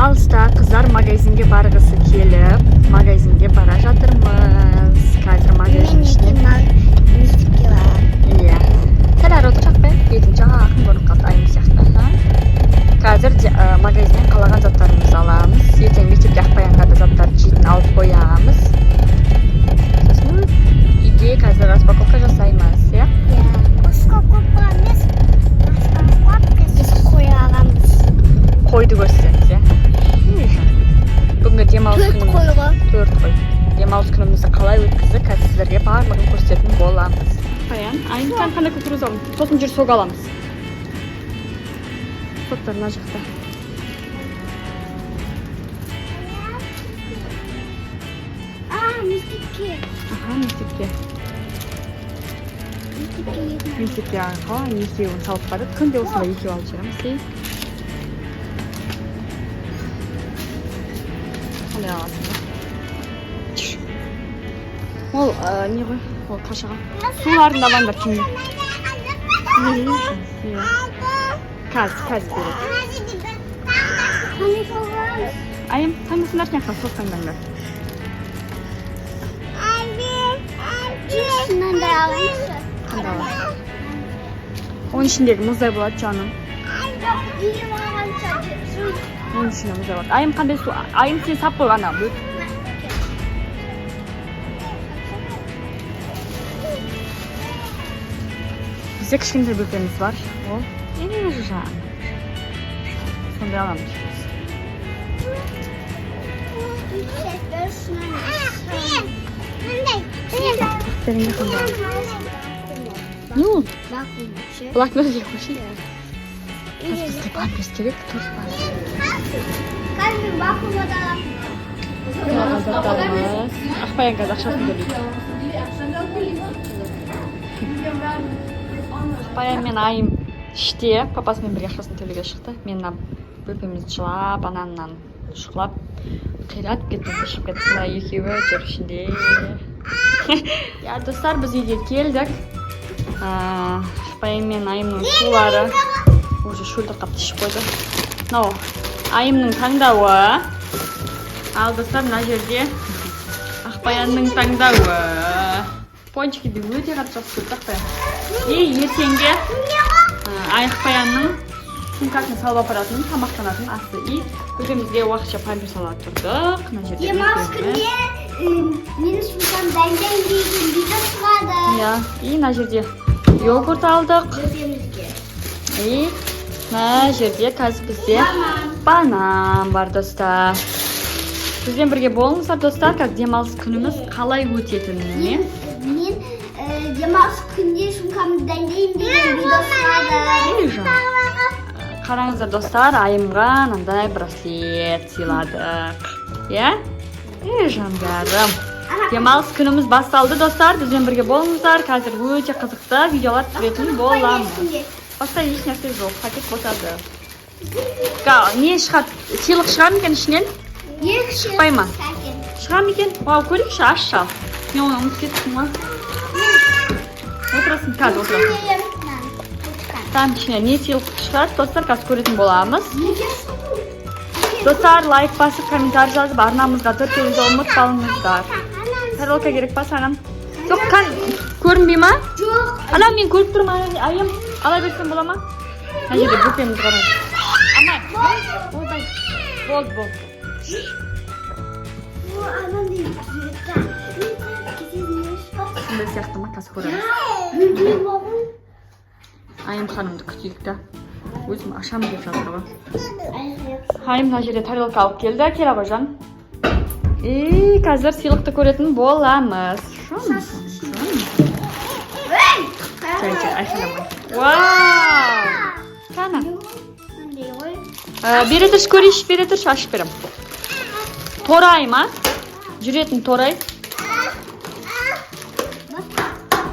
алыста қыздар магазинге барғысы келіп, магазинге бара жатырмыз. Қазір магазин ішінен иә сәл ары отырсақ па бетің жақын көрініп қалды айым сияқты. Қазір магазиннен қалаған заттарымызды аламыз. Ертең мектепте Ақбаянға да заттарды жейтін алып қоямыз. Сосын үйде қазір распаковка жасаймыз, иә? Қойды көрсетеміз, иә? Бүгінгі демалыс күніміз 4 қой. Демалыс күнімізді қалай өткізді, қазір сіздерге барлығын көрсететін боламыз. Баян, айым сен қандай кукуруз алдың? Сосын жүр сок аламыз. Соктар мына жақта. Мектепке. Мектепке қалай екеуін салып барып, күнде осындай екеу алып жүреміз. Қандай аласың ба? Ол не ғой? Ол қашаға. Суларын алаңдар кімде? Қазір береді. Айым, таңдасындар кең қас, сос таңдаңдар. Оның ішіндегі мұздай болады жаным. Оның ішінде мұздай болады. Айым қандай су? Айым сен сап қой ғана. Бізде кішкентай бөпеміз бар. Ол жан. Сондай аламыз. Не ол? Блокнот деп қойшы. Қазір бізге памперс керек, төрт бар. Ақбаян қазір ақшасын төлейді. Ақбаян мен айым іште папасымен бірге ақшасын төлеуге шықты. Мен бөпемізді жылап, анамнан шұқылап, қиратып кеттім, ішіп кеттім. Екеуі жүр ішінде. Достар, біз үйге келдік. Ақбаян мен айымның сулары уже шөлді қапты ішіп қойды. Мынау айымның таңдауы. Ал достар, мына жерде Ақбаянның таңдауы. Пончики де өте қатты жақсы көрді Ақбаян. Ертеңге Ақбаянның сумкасын салып апаратын, тамақтанатын асты. Бөпемізге уақытша памперс алып тұрдық. Демалыс күнде менің сумкам дайындайын деген видео шығады. Мына жерде йогурт алдық. Мына жерде қазір бізде банан бар, достар. Бізбен бірге болыңыздар, достар, как демалыс күніміз қалай өтетініне. Мен демалыс күнде сумкамды дайындайын деген видео шығады. Қараңыздар, достар, айымға мынандай браслет сыйладық. Жандарым. Демалыс күніміз басталды, достар. Бізбен бірге болыңыздар. Қазір өте қызықты видеолар түсіретін боламыз. Басқа еш нәрсе жоқ, пакет босады. Не шығады? Сыйлық шығар ма екен ішінен? Шықпай ма? Шығар ма екен? Көрейікші, аш шал. Мен оны ұмытып кеттім ма? Отырасың, қазір отырасың. Там ішінен не сыйлық шығар, достар, қазір көретін боламыз. Достар, лайк басып, комментарий жазып, арнамызға тіркелуді ұмытпаңыздар. Тарелка керек па саған? Жоқ, көрінбей ма? Жоқ. Ана, мен көріп тұрмын, айым. Ала берсем бола ма? Мына жерде бөпеміз қарайды. Амай, болды. Сондай сияқты ма? Қазір көреміз. Айым ханымды күтейік та. Өзім ашам деп жатыр ғой. Айым мына жерде тарелка алып келді. Кел Абажан. Қазір сыйлықты көретін боламыз. Вау! Қана. Бере тұршы, көрейші, бере тұршы, ашып берем. Торай ма? Жүретін торай.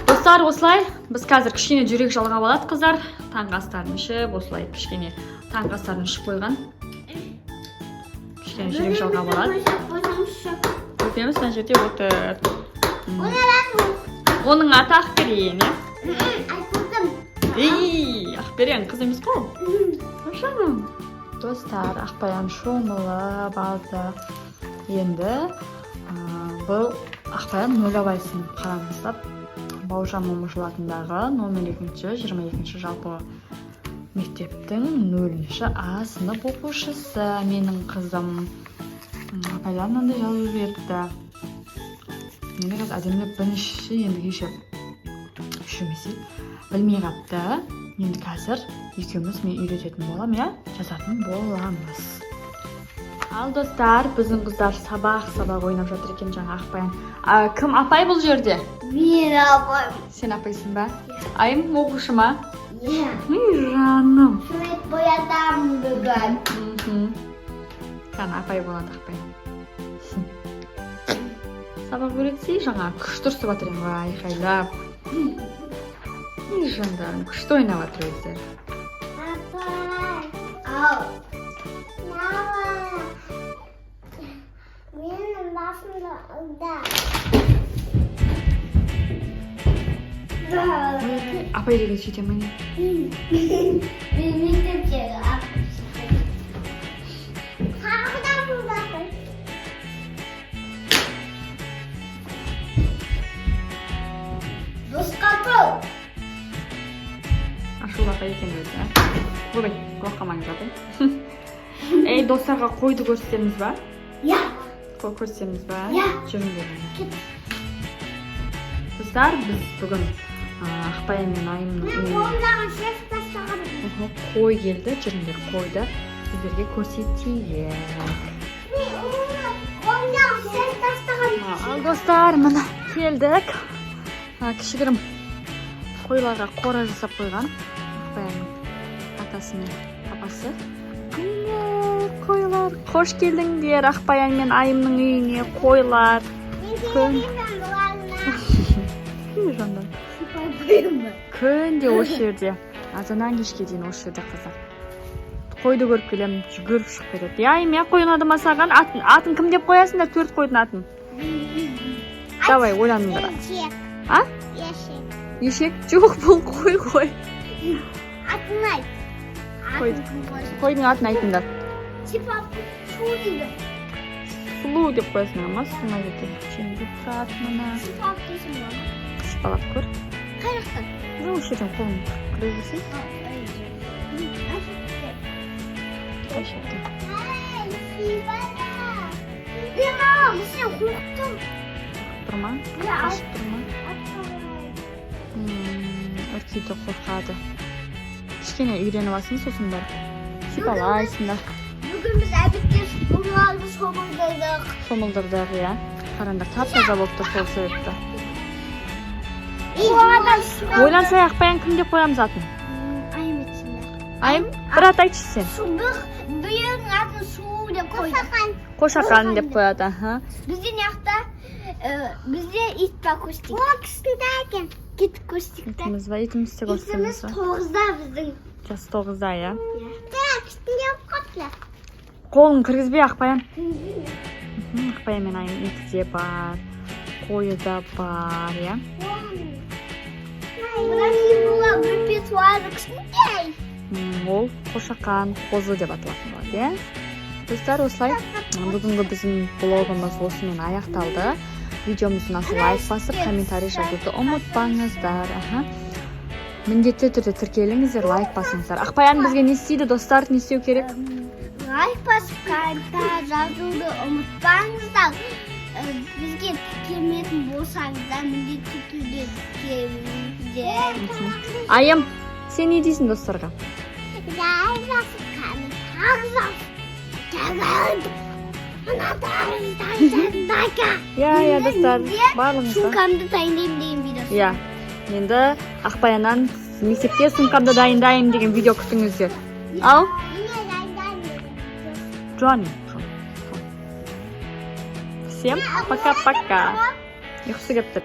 Достар, осылай. Біз қазір кішкене жүрек жалғап алады қыздар. Таңғы астарын ішіп, осылай кішкене таңғы астарын ішіп қойған. Кішкене жүрек жалғап алады. Өтеміз мына жерде отыр. Оның аты Ақберен, Айтылдым. Ақберен қыз емес қой. Ашамын. Dostlar, Ақбаян шомылып алды. Енді бұл Ақбаян 0 сынып қараңыздар. Бауыржан Момышұлы атындағы номер 22 жалпы мектептің 0 А сынып оқушысы. Менің қызым Ақбаян мынандай жазу берді. Мені қазір әдемілеп бірінші енді кеше үшімесе білмей қапты. Енді қазір екеуміз мен үйрететін болам, жазатын боламыз. Ал достар, біздің қыздар сабақ ойнап жатыр екен жаңа Ақбаян. Кім апай бұл жерде? Мен апайым. Сен апайсың ба? Айым оқушы ма? Иә. Жаным. Сурет боятамын бүгін. Қан апай болады Ақбаян. Сабақ өретсей жаңа күшті ұрсып жатыр ең ғой, айқайлап. Жандарым, күшті ойнап жатыр өздері. Апай. Ау. Мама. Менің басымда ұлда. Апай деген сөйте ме не? Мен мектептегі апай. Қағыдан бұлдатыр. Досқапыл. Ашулы апай екен өзі, Бөбей, қорқамаңыз апай. Ей, достарға қойды көрсетеміз ба? Иә. Қой көрсетеміз ба? Иә. Жүріңдер. Достар, біз бүгін Ақбаян мен Айымның Мен қолымдағы шеш тастаған. қой келді, жүріңдер қойды сіздерге көрсетейік. Мен қолымдағы шеш тастаған. Ал достар, мына келдік. Кішігірім қойларға қора жасап қойған Ақбаянның атасы мен папасы. Міне қойлар, қош келдіңдер Ақбаян мен Айымның үйіне. Қойлар. Жандар. Күнде осы жерде. Азаннан кешке дейін осы жерде қыздар. Қойды көріп келемін, жүгіріп шығып кетеді. Айым, қой ұнады ма саған? Атын кім деп қоясыңдар? 4 қойдың атын. Давай, ойланыңдар. А? Ешек. Ешек? Жоқ, бұл қой. Атын айт. Қойдың атын айтыңдар. Типа шу дейді. Сұлу деп қоясыңдар ма? Сұлмай кетеді. Шеңді тұрады мұна. Сипап дейсің ба? Сипалап көр. Қайрақтан? Осы жерден қолын кіргізесің. Сен қорықтың. Тұрма? Қашып тұрма? Өркейді қорқады. Кішкене үйреніп алсын, сосын барып сипалайсыңдар. Бүгін біз әбітке бұлғалды шомылдырдық. Шомылдырдық, қараңдар, тап-таза болып тұр сол себепті. Ойлансай Ақбаян кім деп қоямыз атын? Айым етсіңдер. Айым, бір ат айтшы сен. Бұйының атын Шу деп қойды. Қошақан деп қояды. Бізде неқта, бізде ит ба көстік. О, кісінде екен. Кетіп көстікті. Итіміз ба? Итіміз те көстіміз ба? 9-да біздің. Жасы 9-да, Кісінде қотлы. Қолын кіргізбей Ақбаян. Ақбаян мен Айым иті де бар. Қойы да бар, Бұдан кейін бұла бір петуады кісіндей. Ол қошақан, қозы деп аталатын болады, Достар, осылай бүгінгі біздің блогымыз осымен аяқталды. Видеомыз ұнаса лайк басып, комментарий жазуды ұмытпаңыздар. Міндетті түрде тіркеліңіздер, лайк басыңыздар. Ақбаян бізге не істейді, достар, не істеу керек? Лайк басып, комментарий жазуды ұмытпаңыздар. Бізге келметін болсаңыздар, міндетті түрде тіркеліңіздер. Айым, сен не дейсің достарға? Лайк басып, комментарий жазуды. Достар, барлығыңызға. Сумкамды дайындаймын деген видеосы. Енді Ақбаяннан мектепке сумкамды дайындаймын деген видео күтіңіздер. Ал? Джон. Всем пока-пока. Ұйқысы келіп тұр.